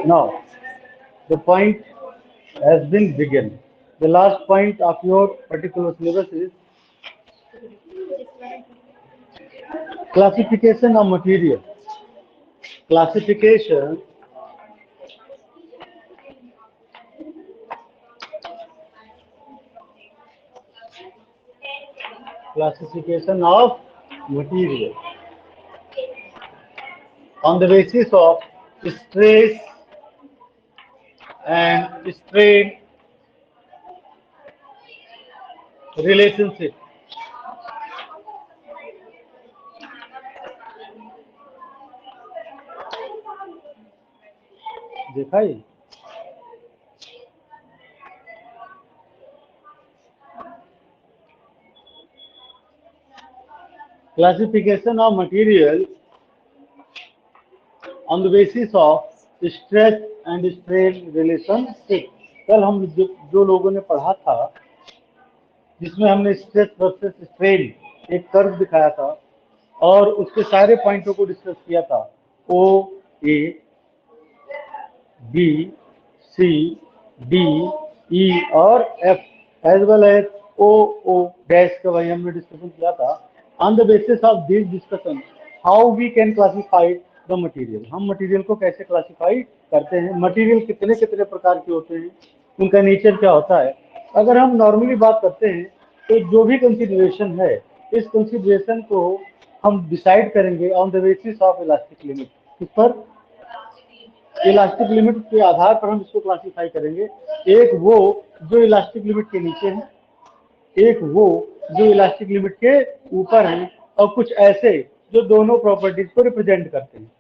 Now, the point has been begun. The last point of your particular syllabus is classification of material. Classification classification of material on the basis of stress and strain relationship. देखा ही classification of material on the basis of stress and strain relationship. कल हम जो लोगों ने पढ़ा था जिसमें हमने स्ट्रेस वर्सेस स्ट्रेन एक कर्व दिखाया था और उसके सारे पॉइंटों को डिस्कस किया था ओ A B C D E और F as well as O O dash का वही हमने डिस्कशन किया था. On the basis of this discussion how we can classify the material. हम मटेरियल को कैसे क्लासिफाई करते हैं, मटेरियल कितने कितने प्रकार के होते हैं, उनका नेचर क्या होता है. अगर हम नॉर्मली बात करते हैं तो जो भी कंसिडरेशन है इस कंसिडरेशन को हम डिसाइड करेंगे on the basis of elastic limit. इस पर इलास्टिक लिमिट के आधार पर हम इसको क्लासिफाई करेंगे. एक वो जो इलास्टिक लिमिट के नीचे है, एक वो जो इलास्टिक लिमिट के ऊपर है और कुछ ऐसे जो दोनों प्रॉपर्टीज को रिप्रेजेंट करते हैं.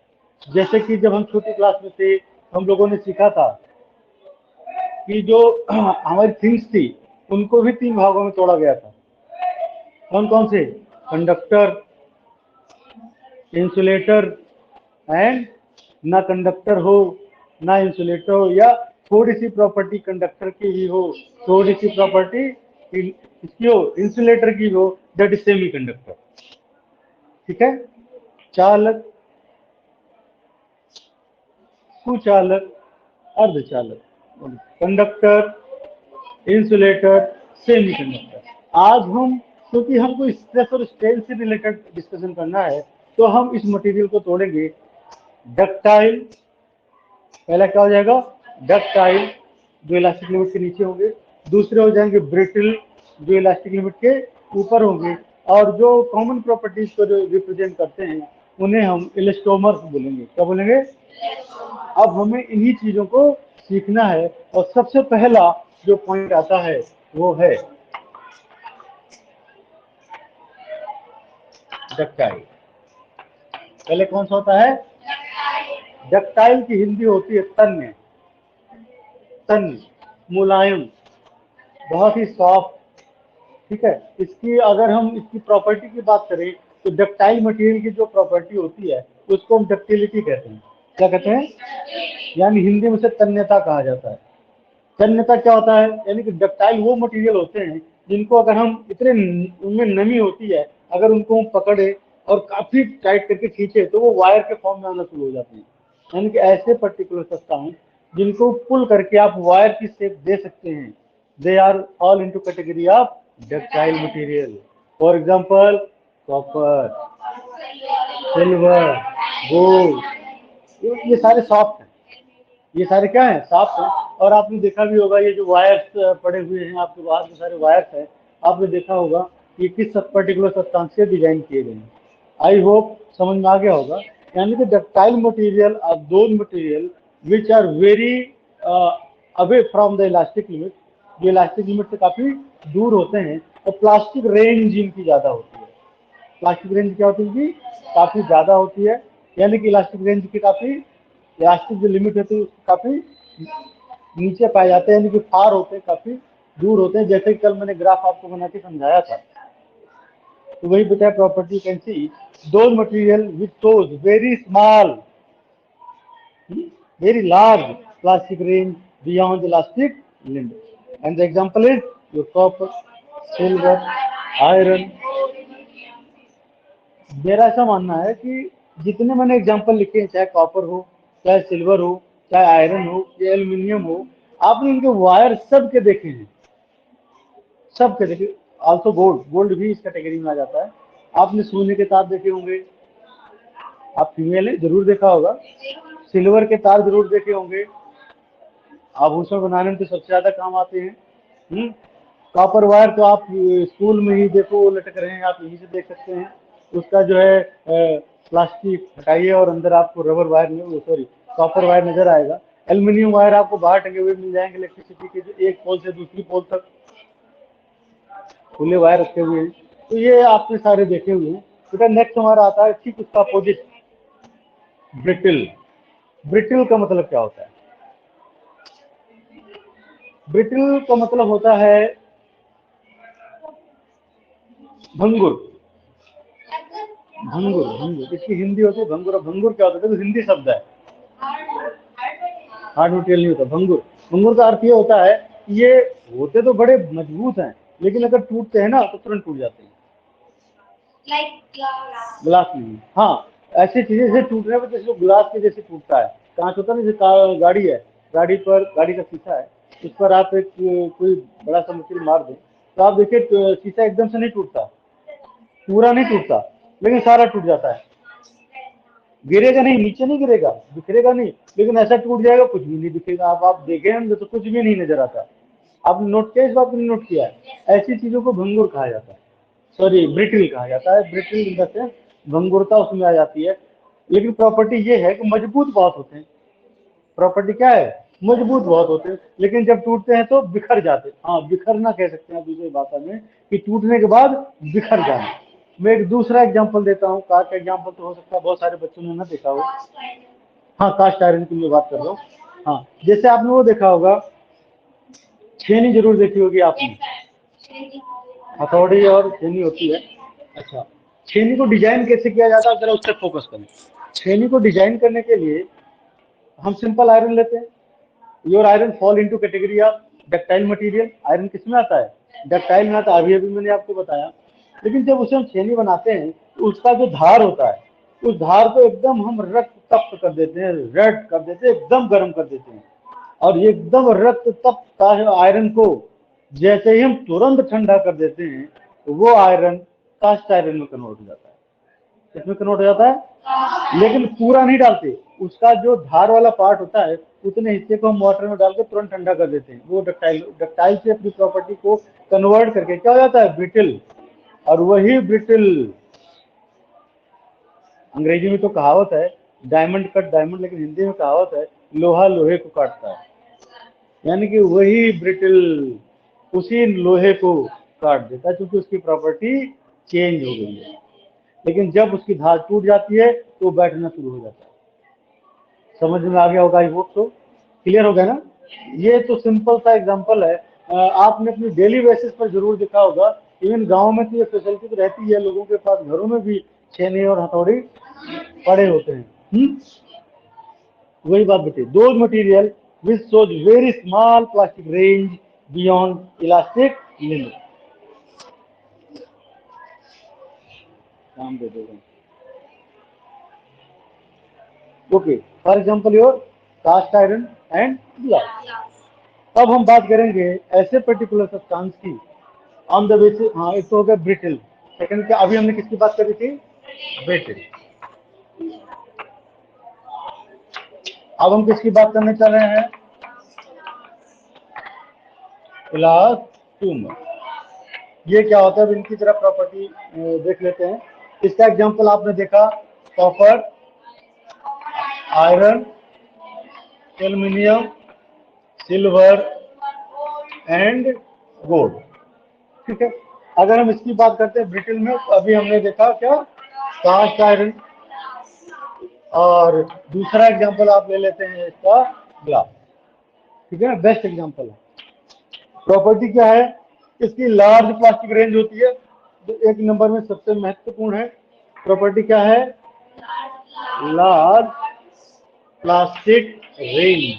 जैसे कि जब हम छोटी क्लास में थे हम लोगों ने सीखा था कि जो हमारी थिंग्स थी उनको भी 3 भागों में तोड़ा गया था. कौन कौन से? कंडक्टर, इंसुलेटर एंड ना कंडक्टर हो ना इंसुलेटर हो, या थोड़ी सी प्रॉपर्टी कंडक्टर की भी हो, थोड़ी सी प्रॉपर्टी इसकी हो, इंसुलेटर की हो, दैट इज सेमी कंडक्टर. ठीक है. चालक, सुचालक, अर्धचालक, कंडक्टर, इंसुलेटर, सेमी कंडक्टर. आज हम क्योंकि हमको स्ट्रेस और स्ट्रेन से रिलेटेड डिस्कशन करना है तो हम इस मटेरियल को तोड़ेंगे. डक्टाइल, पहला क्या हो जाएगा? डक्टाइल जो इलास्टिक लिमिट के नीचे होंगे. दूसरे हो जाएंगे ब्रिटल जो इलास्टिक लिमिट के ऊपर होंगे. और जो कॉमन प्रॉपर्टीज को जो रिप्रेजेंट करते हैं उन्हें हम इलास्टोमर्स बोलेंगे. क्या बोलेंगे? अब हमें इन्हीं चीजों को सीखना है और सबसे पहला जो पॉइंट आता है वो है डक्टाइल. पहले कौन सा होता है? डक्टाइल की हिंदी होती है तन्य. तन्य, मुलायम, बहुत ही सॉफ्ट. ठीक है. इसकी अगर हम इसकी प्रॉपर्टी की बात करें तो डक्टाइल मटेरियल की जो प्रॉपर्टी होती है उसको हम डक्टिलिटी कहते हैं. क्या कहते हैं? यानी हिंदी में से तन्यता कहा जाता है. तन्यता क्या होता है? यानी कि डक्टाइल वो मटेरियल होते हैं जिनको अगर हम इतने उनमें नमी होती है अगर उनको हम पकड़े और काफी टाइट करके खींचे तो वो वायर के फॉर्म में आना शुरू हो जाते हैं. यानी कि ऐसे पर्टिकुलर सब्सटेंस जिनको पुल करके आप वायर की शेप दे सकते हैं, they are all into category of ductile material. For example copper, silver, gold, ये सारे सॉफ्ट हैं. ये सारे क्या हैं? सॉफ्ट हैं. और आपने देखा भी होगा ये जो वायर्स पड़े हुए हैं आपके पास में सारे वायर्स हैं, आपने देखा होगा कि किस पर्टिकुलर सब्सटेंस से डिजाइन किए गए हैं. आई होप समझ में आ गया होगा. यानी कि ductile material are those material which are very away from the elastic limit, जो इलास्टिक लिमिट से काफी दूर होते हैं और प्लास्टिक रेंज इनकी ज्यादा होती है. प्लास्टिक रेंज क्या होती है? काफी ज्यादा होती है. यानी कि इलास्टिक रेंज की काफी इलास्टिक जो लिमिट होती है उसकी काफी नीचे पाए जाते हैं, यानी कि फार होते हैं, काफी दूर होते हैं. जैसे कि कल मैंने ग्राफ आपको बना के समझाया था तो वही बताया property. Can see those material which shows very small very large plastic range beyond elastic limit. And the example is your copper, silver, iron. मेरा ऐसा मानना है कि जितने मैंने एग्जांपल लिखे हैं, चाहे कॉपर हो, चाहे सिल्वर हो, चाहे आयरन हो, या एल्यूमिनियम हो, आपने इनके वायर सबके देखे हैं, सबके देखे। आल्सो गोल्ड, गोल्ड भी इस कैटेगरी में आ जाता है। आपने सोने के तार देखे होंगे, आप फीमेल है जरूर देखा होगा। सिल्वर के तार जरूर देखे होंगे, आभूषण बनाने में तो सबसे ज्यादा काम आते हैं। कॉपर वायर तो आप स्कूल में ही देखो वो लटक रहे हैं, आप यहीं से देख सकते हैं। उसका जो है प्लास्टिक हटाइए और अंदर आपको रबर वायर में, सॉरी, कॉपर वायर नजर आएगा। एल्यूमिनियम वायर आपको बाहर टंगे हुए मिल जाएंगे इलेक्ट्रिसिटी के, जो एक पोल से दूसरी पोल तक खुले वायर रखे हुए हैं। तो ये आपने सारे देखे हुए हैं। बेटा नेक्स्ट हमारा आता है ठीक उसका अपोजिट, ब्रिटिल। ब्रिटिल का मतलब क्या होता है? ब्रिटिल का मतलब होता है भंगुर। भंगुर, भंगुर इसकी हिंदी होती है भंगुर। और भंगुर क्या होता है? तो हिंदी शब्द है, हार्ड मटेरियल नहीं होता भंगुर। भंगुर का अर्थ ये होता है, ये होते तो बड़े मजबूत हैं, लेकिन अगर टूटते हैं ना तो तुरंत टूट जाते हैं। ग्लास नहीं, हाँ, ऐसी चीजें से टूटने पर, जैसे ग्लास के जैसे टूटता है। कांच होता है ना, जैसे गाड़ी है, गाड़ी पर, गाड़ी का शीशा है, उस पर आप एक कोई बड़ा सा मशीन मार दें तो आप देखिए शीशा एकदम से नहीं टूटता, पूरा नहीं टूटता, लेकिन सारा टूट जाता है। गिरेगा नहीं, नीचे नहीं गिरेगा, बिखरेगा नहीं, लेकिन ऐसा टूट जाएगा कुछ भी नहीं दिखेगा। आप देखें तो कुछ भी नहीं नजर आता। आपने नोट किया, इस बात को नोट किया है? ऐसी चीजों को भंगुर कहा जाता है, सॉरी ब्रिटिल कहा जाता है। ब्रिटिल इन द सेंस भंगुरता उसमें आ जाती है। लेकिन प्रॉपर्टी ये है कि मजबूत बहुत होते हैं। प्रॉपर्टी क्या है? मजबूत बहुत होते हैं, लेकिन जब टूटते हैं तो बिखर जाते हैं। हाँ, बिखरना कह सकते हैं दूसरी भाषा में, कि टूटने के बाद बिखर जाना। मैं एक दूसरा एग्जांपल देता हूँ। कार का एग्जांपल तो हो सकता है बहुत सारे बच्चों ने ना देखा हो। हाँ, कास्ट आयरन की मैं बात कर रहा हूँ। हाँ, जैसे आपने वो देखा होगा, छेनी जरूर देखी होगी आपने। हथौड़ी और छेनी होती है। अच्छा, छेनी को डिजाइन कैसे किया जाता है, जरा उस पर फोकस करें। छेनी को डिजाइन करने के लिए हम सिंपल आयरन लेते हैं। Your iron fall into category of ductile material. Iron किस में आता है? डक्टाइल में आता है, अभी अभी मैंने आपको बताया। लेकिन जब उसे हम छेनी बनाते हैं तो उसका जो धार होता है, उस धार को एकदम हम रक्त तप्त कर देते हैं, रेड कर देते हैं, एकदम गर्म कर देते हैं। और ये एकदम रक्त तप्त आयरन को जैसे ही हम तुरंत ठंडा कर देते हैं तो वो आयरन कास्ट आयरन में कन्वर्ट हो जाता है। किसमें कन्वर्ट हो जाता है? लेकिन पूरा नहीं डालते, उसका जो धार वाला पार्ट होता है उतने हिस्से को हम वाटर में डाल के तुरंत ठंडा कर देते हैं। वो डक्टाइल, डक्टाइल से अपनी प्रॉपर्टी को कन्वर्ट करके क्या हो जाता है? ब्रिटिल। और वही ब्रिटिल, अंग्रेजी में तो कहावत है डायमंड कट डायमंड, लेकिन हिंदी में कहावत है लोहा लोहे को काटता है। यानी कि वही ब्रिटिल उसी लोहे को काट देता है, क्योंकि उसकी प्रॉपर्टी चेंज हो गई है। लेकिन जब उसकी धार टूट जाती है तो बैठना शुरू हो जाता है। समझ में आ गया होगा, आई होप तो। क्लियर हो गया ना? ये तो सिंपल सा एग्जांपल है। आपने अपनी डेली बेसिस पर जरूर देखा होगा। इवन गांव में तो ये फैसिलिटी तो रहती है, लोगों के पास घरों में भी छेनी और हथौड़ी पड़े होते हैं। वही बात बताइए, दो material which shows very small plastic range beyond elastic limit. काम दे देगा। Okay, for example your cast iron and glass. अब हम बात करेंगे ऐसे पर्टिकुलर सब्सटेंस की ऑन द बेसिस। हाँ, एक तो हो गया ब्रिटिल। सेकंड क्या, अभी हमने किसकी बात करी थी? ब्रिटिल। अब हम किसकी बात करने चल रहे हैं? इलास्टोमर। ये क्या होता है, अब इनकी तरह प्रॉपर्टी देख लेते हैं। इसका एग्जांपल आपने देखा, copper, iron, aluminium, silver and gold. ठीक है। अगर हम इसकी बात करते हैं ब्रिटिल में, तो अभी हमने देखा क्या? Cast iron. और दूसरा एग्जांपल आप ले लेते हैं इसका, ग्लास। ठीक है, बेस्ट एग्जांपल है। प्रॉपर्टी क्या है इसकी? लार्ज प्लास्टिक रेंज होती है। तो एक नंबर में सबसे महत्वपूर्ण है प्रॉपर्टी क्या है? Large plastic range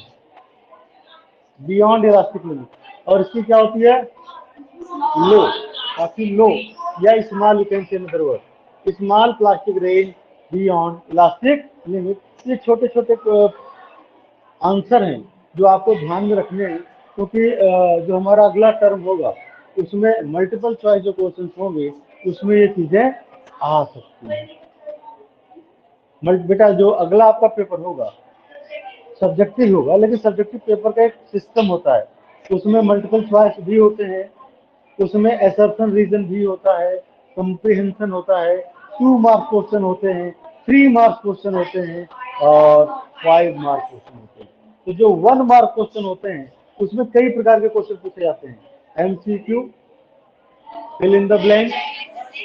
beyond elastic limit. और इसकी क्या होती है? लो, काफी लो, या small, you can say another word, small plastic range beyond elastic limit. ये छोटे छोटे आंसर हैं जो आपको ध्यान में रखने हैं, क्योंकि जो हमारा अगला टर्म होगा उसमें मल्टीपल चॉइस जो क्वेश्चन होंगे उसमें ये चीजें आ सकती हैं। बेटा जो अगला आपका पेपर होगा सब्जेक्टिव होगा, लेकिन सब्जेक्टिव पेपर का एक सिस्टम होता है, उसमें मल्टीपल चॉइस भी होते हैं, उसमें असर्शन रीजन भी होता है, कंप्रीहेंशन होता है, 2 मार्क्स क्वेश्चन होते हैं, 3 मार्क्स क्वेश्चन होते हैं और 5 मार्क्स क्वेश्चन होते हैं। तो जो 1 मार्क क्वेश्चन होते हैं उसमें कई प्रकार के क्वेश्चन पूछे जाते हैं, MCQ, fill in the blank,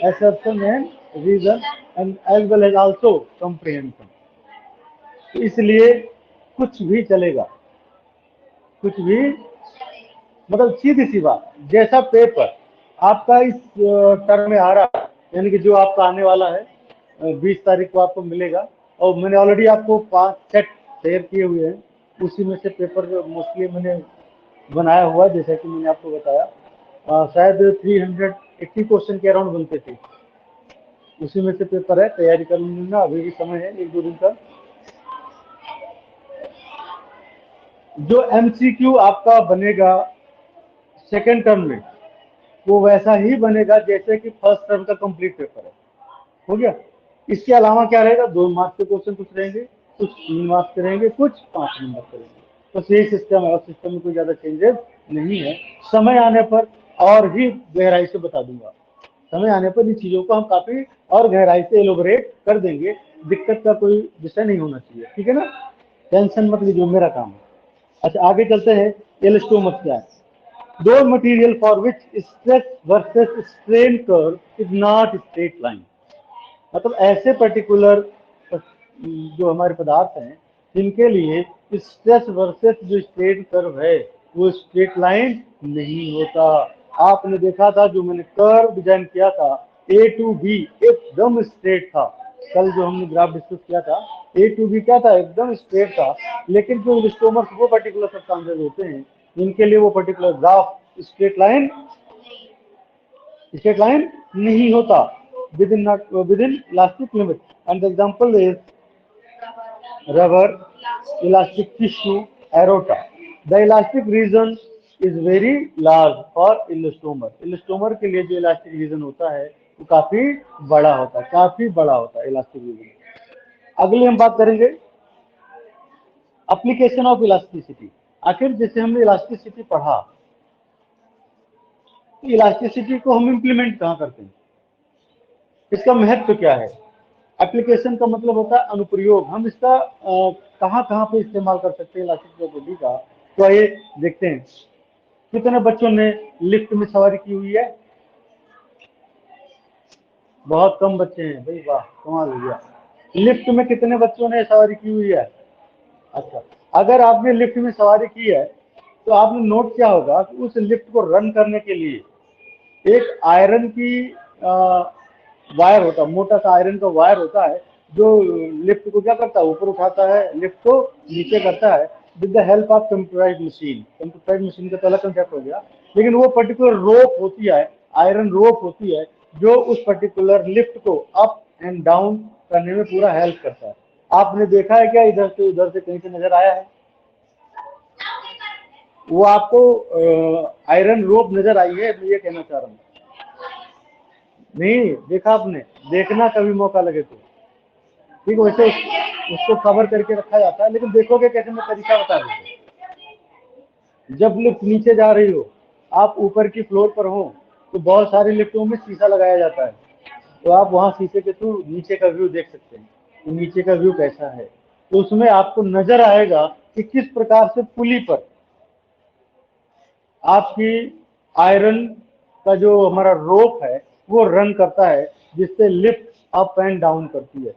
assertion and reason, and as well as also comprehension। तो इसलिए कुछ भी चलेगा, कुछ भी, मतलब सीधी सी बात, जैसा पेपर आपका इस टर्म में आ रहा है, यानी कि जो आपका आने वाला है 20 तारीख को आपको मिलेगा, और मैंने ऑलरेडी आपको 5 सेट शेयर किए हुए हैं, उसी में से पेपर जो मोस्टली मैंने बनाया हुआ है, जैसा कि मैंने आपको बताया शायद 380 क्वेश्चन के अराउंड बनते थे, उसी में से पेपर है, तैयारी कर लूंगा, अभी भी समय है 1-2 दिन का। जो एमसीक्यू आपका बनेगा सेकेंड टर्म में वो वैसा ही बनेगा जैसे कि फर्स्ट टर्म का कंप्लीट पेपर है, हो गया। इसके अलावा क्या रहेगा, 2 मार्क्स के क्वेश्चन कुछ रहेंगे, कुछ 3 मार्क्स के रहेंगे, कुछ 5 नंबर के रहेंगे, बस यही सिस्टम है, और सिस्टम में कोई ज्यादा चेंजेस नहीं है। समय आने पर और भी गहराई से बता दूंगा, समय आने पर इन चीजों को हम काफी और गहराई से एलोबरेट कर देंगे, दिक्कत का कोई विषय नहीं होना चाहिए, ठीक है ना, टेंशन मत लीजिए, मेरा काम है। अच्छा आगे चलते हैं, एलिस्टोमर क्या है। दो material for which stress versus strain curve is not straight line, मतलब ऐसे पर्टिकुलर जो हमारे पदार्थ हैं जिनके लिए स्ट्रेस वर्सेस जो स्ट्रेन कर्व है वो स्ट्रेट लाइन नहीं होता। आपने देखा था जो मैंने कर्व डिजाइन किया था ए टू बी एकदम स्ट्रेट था, कल जो हमने ग्राफ डिस्कस किया था ए टू बी क्या था, एकदम स्ट्रेट था, लेकिन जो इलास्टोमर्स वो पर्टिकुलर सब्सटेंसेस होते हैं जिनके लिए वो पर्टिकुलर ग्राफ स्ट्रेट लाइन नहीं होता within elastic limit, and the example is rubber, elastic tissue, aorta. The elastic region is very large for elastomer। elastomer के लिए जो इलास्टिक रीजन होता है वो काफी बड़ा होता है, काफी बड़ा होता है इलास्टिक रीजन। अगले हम बात करेंगे एप्लीकेशन ऑफ इलास्टिसिटी। आखिर जैसे हमने इलास्टिसिटी पढ़ा, इलास्टिसिटी को हम इंप्लीमेंट कहाँ करते हैं, इसका महत्व क्या है। एप्लीकेशन का मतलब होता है अनुप्रयोग, हम इसका कहाँ कहाँ पे इस्तेमाल कर सकते हैं इलास्टिक प्रॉपर्टी का। तो आइए देखते हैं, कितने बच्चों ने लिफ्ट में सवारी की हुई है, बहुत कम बच्चे हैं भाई, वाह कमाल हो गया। लिफ्ट में कितने बच्चों ने सवारी की हुई है, अच्छा, अगर आपने लिफ्ट में सवारी की है तो आपने नोट किया होगा कि उस लिफ्ट को रन करने के लिए एक आयरन की वायर होता है, मोटा सा आयरन का वायर होता है जो लिफ्ट को क्या करता है, ऊपर उठाता है, लिफ्ट को नीचे करता है with the help of computerised machine. Computerised machine का पहला कंसेप्ट हो गया, लेकिन वो पर्टिकुलर रोप होती है, आयरन रोप होती है जो उस पर्टिकुलर लिफ्ट को अप एंड डाउन करने में पूरा हेल्प करता है। आपने देखा है क्या, इधर से उधर से कहीं से नजर आया है, वो आपको आयरन रोप नजर आई है, मैं ये कहना चाह रहा हूँ, नहीं देखा आपने, देखना कभी मौका लगे तो, ठीक है। वैसे उसको कवर करके रखा जाता है, लेकिन देखोगे कैसे, मैं तरीका बता दूँ। जब लिफ्ट नीचे जा रही हो, आप ऊपर की फ्लोर पर हो, तो बहुत सारी लिफ्टों में शीशा लगाया जाता है, तो आप वहां शीशे के थ्रू नीचे का व्यू देख सकते हैं, तो नीचे का व्यू कैसा है, तो उसमें आपको नजर आएगा कि किस प्रकार से पुली पर आपकी आयरन का जो हमारा रोप है वो रन करता है, जिससे लिफ्ट अप एंड डाउन करती है।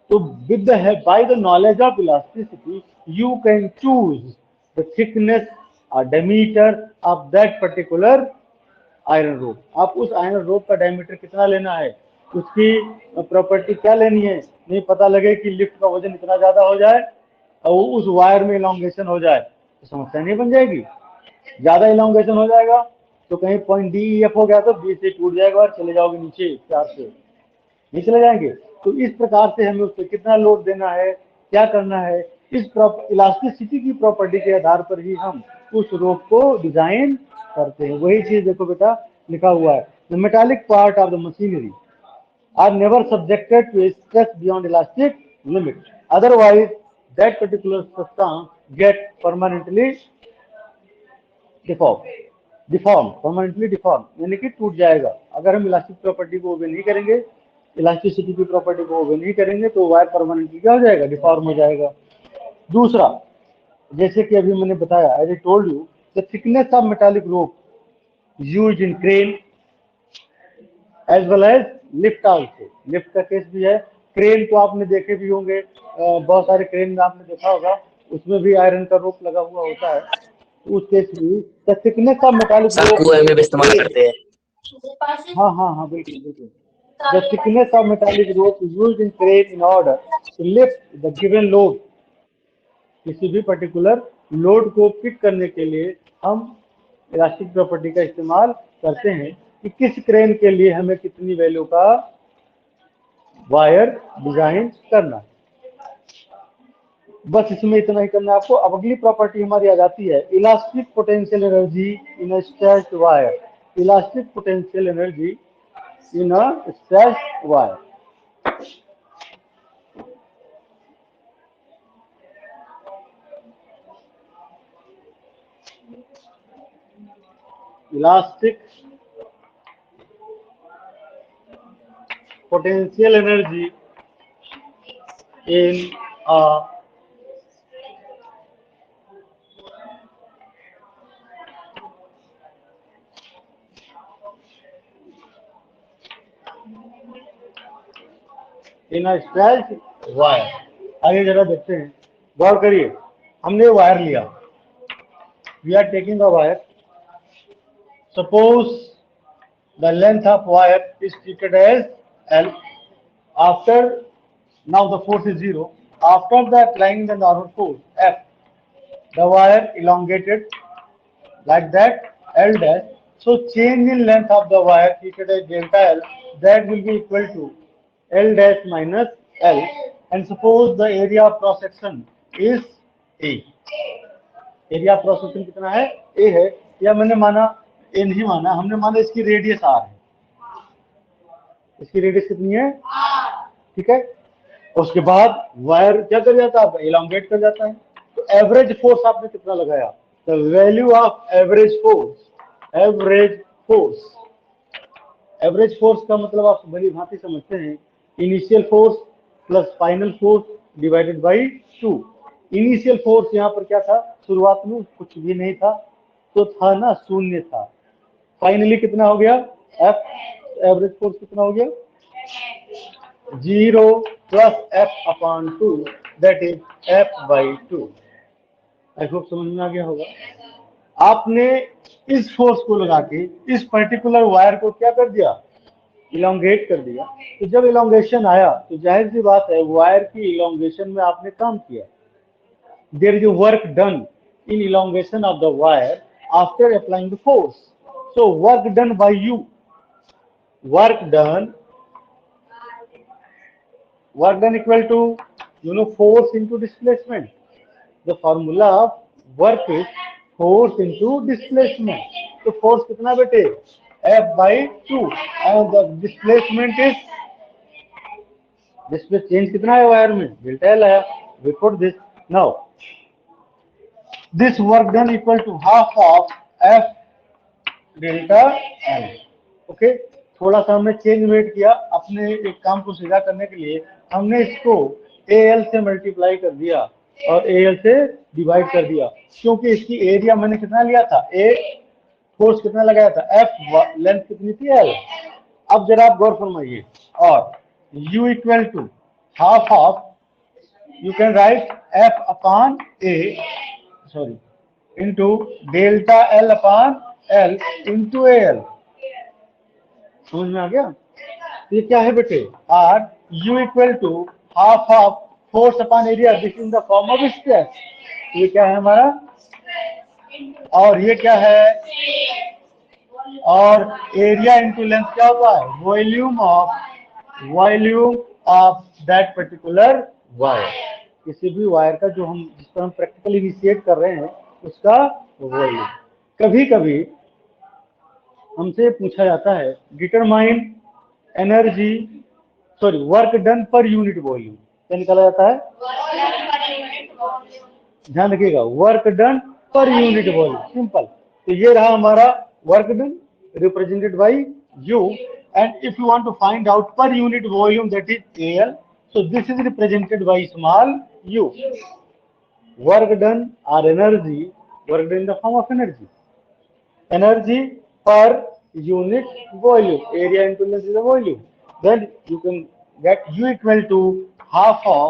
तो with the by the knowledge of elasticity you can choose the thickness or diameter of that particular iron rope. आप उस आयरन रोप का डायमीटर कितना लेना है, उसकी प्रॉपर्टी क्या लेनी है, नहीं पता लगे कि लिफ्ट का वजन इतना ज्यादा हो जाए और उस वायर में इलांगेशन हो जाए तो समस्या नहीं बन जाएगी। ज्यादा इलांगेशन हो जाएगा तो कहीं पॉइंट डी एफ हो गया तो बी से टूट जाएगा और चले जाओगे नीचे 4 से, नहीं चले जाएंगे। तो इस प्रकार से हमें उस पर कितना लोड देना है, क्या करना है, इस इलास्टिसिटी की प्रॉपर्टी के आधार पर ही हम उस रोप को डिजाइन करते हैं। वही चीज देखो बेटा लिखा हुआ है, the metallic part of the machinery are never subjected to a stress beyond elastic limit. Otherwise, that particular substance get permanently deformed. Permanently deform यानी कि टूट जाएगा। अगर हम इलास्टिक प्रॉपर्टी को ओबे नहीं करेंगे, इलास्टिसिटी की प्रॉपर्टी को ओबे नहीं करेंगे तो वायर परमानेंटली क्या हो जाएगा, डिफॉर्म हो जाएगा। दूसरा, जैसे कि अभी मैंने बताया, as I told you, the thickness of metallic rope used in crane as well as lift also. Lift का केस भी है, क्रेन को आपने देखे भी होंगे, बहुत सारे क्रेन में आपने देखा होगा, उसमें भी आयरन का रोप लगा हुआ होता है। उस केस में द थिकनेस ऑफ मेटालिक रोप कुएं में भी इस्तेमाल करते हैं। हाँ हाँ हाँ बिल्कुल बिल्कुल। The thickness of metallic rope used in crane in order to lift the given load. किसी भी पर्टिकुलर लोड को पिक करने के लिए हम इलास्टिक प्रॉपर्टी का इस्तेमाल करते हैं कि किस क्रेन के लिए हमें कितनी वैल्यू का वायर डिजाइन करना है। बस इसमें इतना ही करना है आपको। अब अगली प्रॉपर्टी हमारी आ जाती है elastic potential energy in a stretched wire. Elastic potential energy in a stretched wire. Elastic potential energy in a stretched wire। आगे जरा देखते हैं, गौर करिए, हमने वायर लिया, we are taking a wire, suppose the length of wire is treated as L. After, now the force is 0. After the applying the normal force F, the wire elongated like that L dash. So change in length of the wire treated as delta L, that will be equal to L dash minus L. And suppose the area of cross section is A. Area of cross section कितना है, ए है, या मैंने माना ए नहीं माना, हमने माना इसकी रेडियस आर है। इसकी रेडियस कितनी है, ठीक है। उसके बाद वायर क्या कर जाता है, इलांगेट कर जाता है। तो एवरेज फोर्स आपने कितना लगाया, the value of average force, average force. Average force का मतलब आप भली भांति समझते हैं, initial force plus final force divided by 2। Initial force यहाँ पर क्या था, शुरुआत में कुछ भी नहीं था, तो था ना, शून्य था। फाइनली कितना हो गया, एफ, एवरेज फोर्स कितना हो गया, 0 plus F upon 2, that is F by 2। I hope समझ में आ गया होगा। आपने इस फोर्स को लगा के इस पर्टिकुलर वायर को क्या कर दिया, इलोंगेट कर दिया। तो जब इलोंगेशन आया तो जाहिर सी बात है वायर की इलोंगेशन में आपने काम किया। There is a work done in elongation of the wire after applying the force. So work done by you, work done equal to, force into displacement. The formula of work is force into displacement. तो force कितना बेटे, F by 2, and the displacement is, displacement change कितना है wire में, delta L आया। We put this now. This work done equal to half of F delta L. Okay, थोड़ा सा हमने चेंज मेड किया अपने एक काम को सीधा करने के लिए, हमने इसको AL से मल्टीप्लाई कर दिया और AL से डिवाइड कर दिया, क्योंकि इसकी एरिया मैंने कितना लिया था, A, फोर्स कितना लगाया था, F, लेंथ कितनी थी, L। अब जरा आप गौर फरमाइए, और U equal to half of, you can write F upon A, sorry, into delta L upon L into AL। समझ में आ गया। ये क्या है बेटे, R, U equal to half of force upon area, this in the form of stress. ये क्या है हमारा, और ये क्या है, और एरिया इंटू लेंथ क्या होता है, volume of that particular wire, किसी भी वायर का जो हम जिस पर हम प्रैक्टिकली इनिशिएट कर रहे हैं उसका वॉल्यूम। कभी कभी हमसे पूछा जाता है determine energy sorry work done per unit volume, क्या निकाला जाता है? ध्यान रखिएगा, work done per unit volume, simple. तो ये रहा हमारा work done represented by U, and if you want to find out per unit volume that is L, so this is represented by small u. Work done or energy, work done in the form of energy, energy per unit volume, area into the volume. Then you can get u equal to half of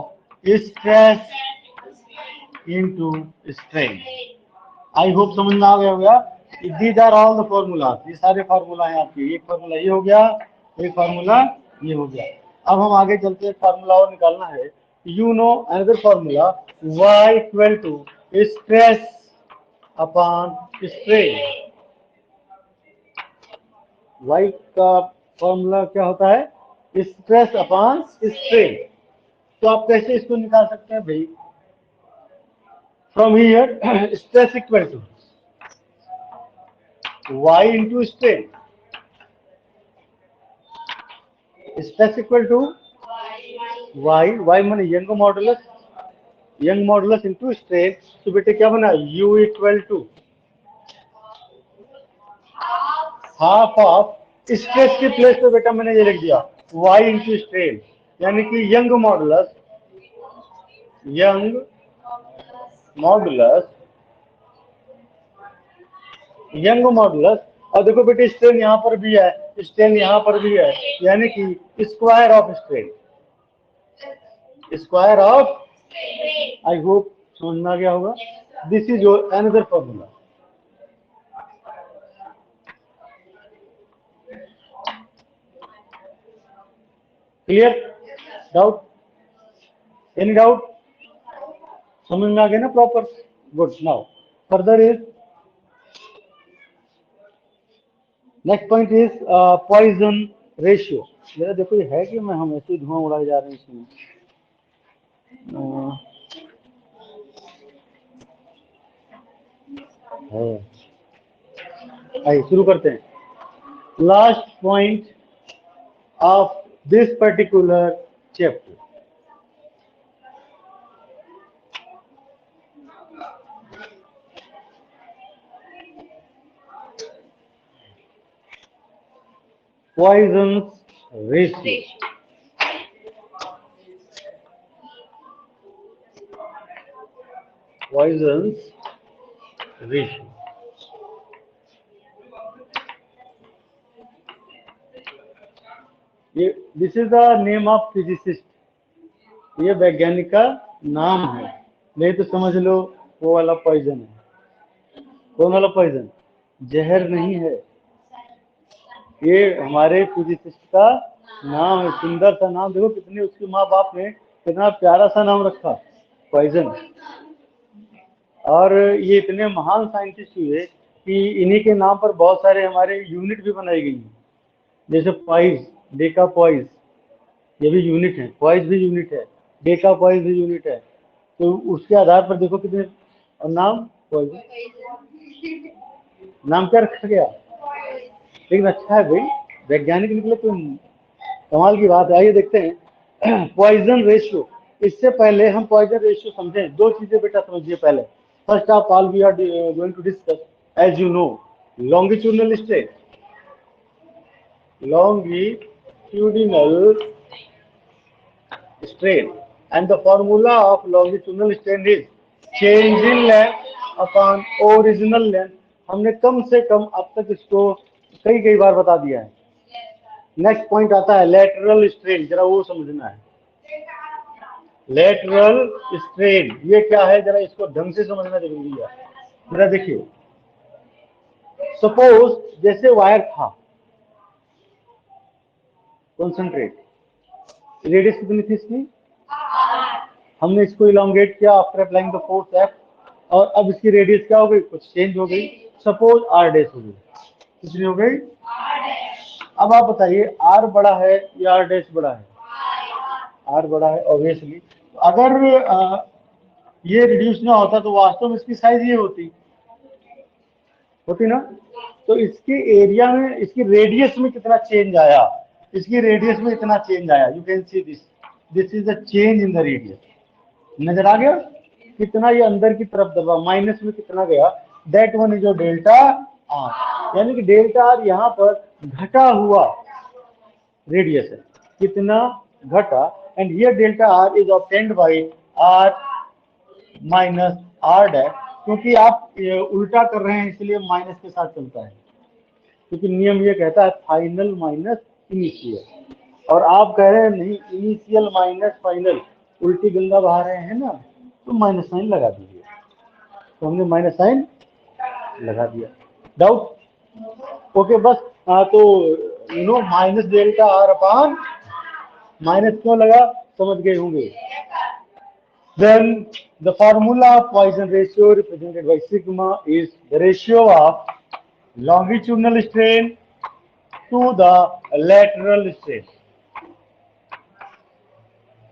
stress into strain. I hope समझ में आ गया होगा। These are all the formula, ये सारे formula हैं आपके। एक फार्मूला ये हो गया, एक फार्मूला ये हो गया। अब हम आगे चलते हैं, फार्मूला और निकालना है। You know another formula, y equal to stress upon strain. y का फॉर्मूला क्या होता है? Stress upon strain. तो आप कैसे इसको निकाल सकते हैं भाई? From here stress equal to y into strain, stress equal to y माने यंग मॉडुलस इंटू स्ट्रेन। तो बेटे क्या बना? u equal to half of stress की प्लेस पे बेटा मैंने ये लिख दिया y इंटू स्ट्रेन, यानी कि यंग मॉडुलस। और देखो बेटे स्ट्रेन यहाँ पर भी है, स्ट्रेन यहाँ पर भी है, यानी कि square of strain, square of. I hope समझ में आ गया होगा। This is your another formula. Clear? Doubt? Any doubt? समझ में आ गया ना proper? Good. Now further is next point is Poisson ratio. मेरा देखो ये है कि मैं हम ऐसे धुआं उड़ाए जा रहे हैं इसमें। आइए शुरू करते हैं। Last point of this particular chapter, Poisson's ratio. Poisson's ratio. ये this is the name of physicist, ये वैज्ञानिक का नाम है। नहीं तो समझ लो वो वाला पॉइजन है। कौन वाला पॉइजन? जहर नहीं है, ये हमारे फिजिसिस्ट का नाम है। सुंदर सा नाम, देखो कितने उसके माँ बाप ने कितना प्यारा सा नाम रखा, पॉइजन। और ये इतने महान साइंटिस्ट हुए कि इन्हीं के नाम पर बहुत सारे हमारे यूनिट भी बनाई गई हैं, जैसे पॉइज, डेका पॉइज, ये भी यूनिट है। पॉइज भी यूनिट है, डेका पॉइज भी यूनिट है। तो उसके आधार पर देखो कितने। और नाम पॉइज, नाम क्या रखा गया? लेकिन अच्छा है भाई, वैज्ञानिक निकले तो कमाल की बात है। आइए देखते हैं पॉइजन रेशियो। इससे पहले हम पॉइजन रेशियो समझें, दो चीजें बेटा समझिए पहले। First of all we are going to discuss, as you know, longitudinal strain, longitudinal strain, and the formula of longitudinal strain is change in length upon original length। हमने कम से कम अब तक इसको कई बार बता दिया है। नेक्स्ट पॉइंट आता है लेटरल स्ट्रेन, जरा वो समझना है। लेटरल स्ट्रेन ये क्या है, जरा इसको ढंग से समझना जरूरी है। जरा देखिए, सपोज जैसे वायर था कॉन्सेंट्रेट, रेडियस कितनी थी इसकी? हमने इसको इलोंगेट किया after applying the force F, और अब इसकी रेडियस क्या हो गई? कुछ चेंज हो गई, सपोज आर डैश हो गई। कितनी हो गई? अब आप बताइए आर बड़ा है या आर डैश बड़ा है? r बड़ा है ऑब्वियसली। अगर ये रिड्यूस ना होता तो वास्तव में इसकी साइज ये होती ना। तो इसके एरिया में, इसकी रेडियस में कितना चेंज आया, इसकी रेडियस में इतना चेंज आया। You can see this is the change in the radius. नजर आ गया कितना ये अंदर की तरफ दबा, माइनस में कितना गया, that one is your delta R. यानी कि डेल्टा आर यहाँ पर घटा हुआ रेडियस है, कितना घटा। And here delta R is obtained by R minus R dash, क्योंकि आप उल्टा कर रहे हैं इसलिए माइनस के साथ चलता है, क्योंकि नियम ये कहता है फाइनल माइनस इनिशियल, और आप कह रहे हैं नहीं इनिशियल माइनस फाइनल, उल्टी गंगा बहा रहे हैं ना, तो माइनस साइन लगा दीजिए। तो हमने माइनस साइन लगा दिया। डाउट? ओके बस। तो minus delta R upon, minus क्यों लगा समझ गए होंगे। Then the formula of Poisson ratio represented by sigma is the ratio of longitudinal strain to the lateral strain.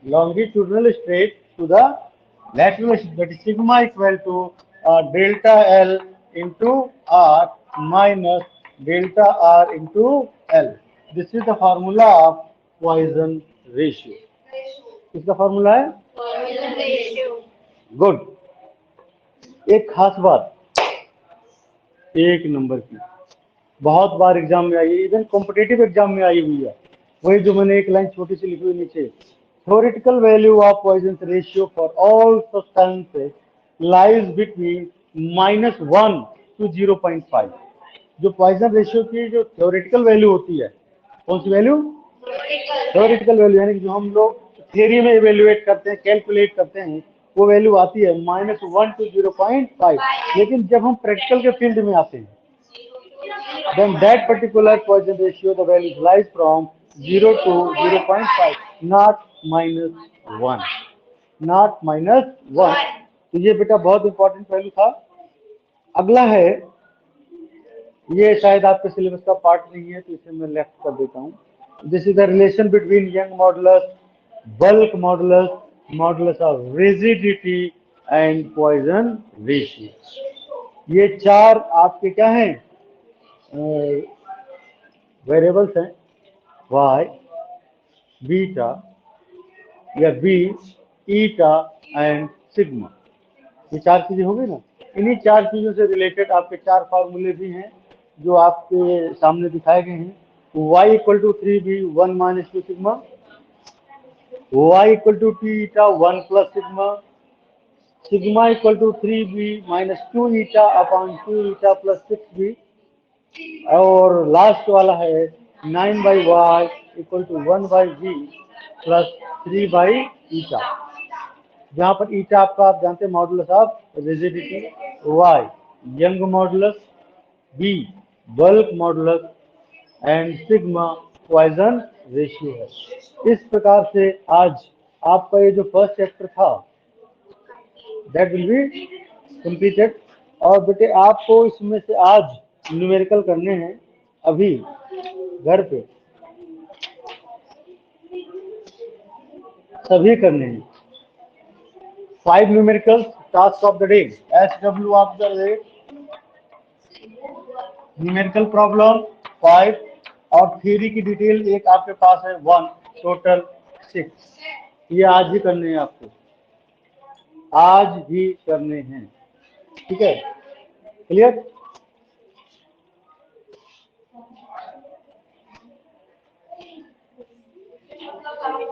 Longitudinal strain to the lateral strain, that is sigma equal to delta L into R minus delta R into L. This is the formula of Poisson ratio. इसका formula है good. एक खास बात एक number की बहुत बार exam में आई है, इवन कॉम्पिटेटिव एग्जाम में आई हुई है, वही जो मैंने एक लाइन छोटी सी लिखी हुई नीचे, theoretical value of Poisson ratio for all substances lies between -1 to 0.5। जो पॉइजन रेशियो की जो थ्योरेटिकल वैल्यू होती है, कौन सी वैल्यू? थ्योरेटिकल वैल्यू, यानी कि जो हम लोग थियरी में इवेल्युएट करते हैं, कैलकुलेट करते हैं, वो वैल्यू आती है -1 to 0.5। लेकिन जब हम प्रैक्टिकल के फील्ड में आते हैं, then that particular Poisson ratio, the value lies from 0 to 0.5, not -1, not -1। तो ये बेटा बहुत इंपॉर्टेंट वैल्यू था। अगला है, ये शायद आपके सिलेबस का पार्ट नहीं है तो इसे मैं लेफ्ट कर देता हूँ। This is the relation between young modulus, bulk modulus, modulus of rigidity and Poisson ratio. ये चार आपके क्या हैं, वेरिएबल्स हैं, वाई, बीटा या बी, ईटा एंड सिग्मा। ये चार चीजें हो गई ना। इन्हीं चार चीजों से रिलेटेड आपके चार फॉर्मूले भी हैं जो आपके सामने दिखाए गए हैं। y equal to 3b 1 minus 2 sigma, y equal to T eta 1 plus sigma, sigma equal to 3b minus 2 eta upon 2 eta plus 6b, और लास्ट वाला है 9/y equal to 1/v plus 3/ईटा, जहां पर ईटा आपका आप जानते हैं modulus of rigidity, Y Young modulus, B bulk modulus and sigma Poisson ratio है। इस प्रकार से आज आपका ये जो फर्स्ट चैप्टर था दैट विल बी कंप्लीटेड। और बेटे आपको इसमें से आज न्यूमेरिकल करने हैं, अभी घर पे सभी करने हैं। 5 numericals task of the day, SW of the day, numerical problem 5, और थ्योरी की डिटेल एक आपके पास है 1, टोटल 6। ये आज ही करने हैं आपको, आज ही करने हैं, ठीक है, क्लियर।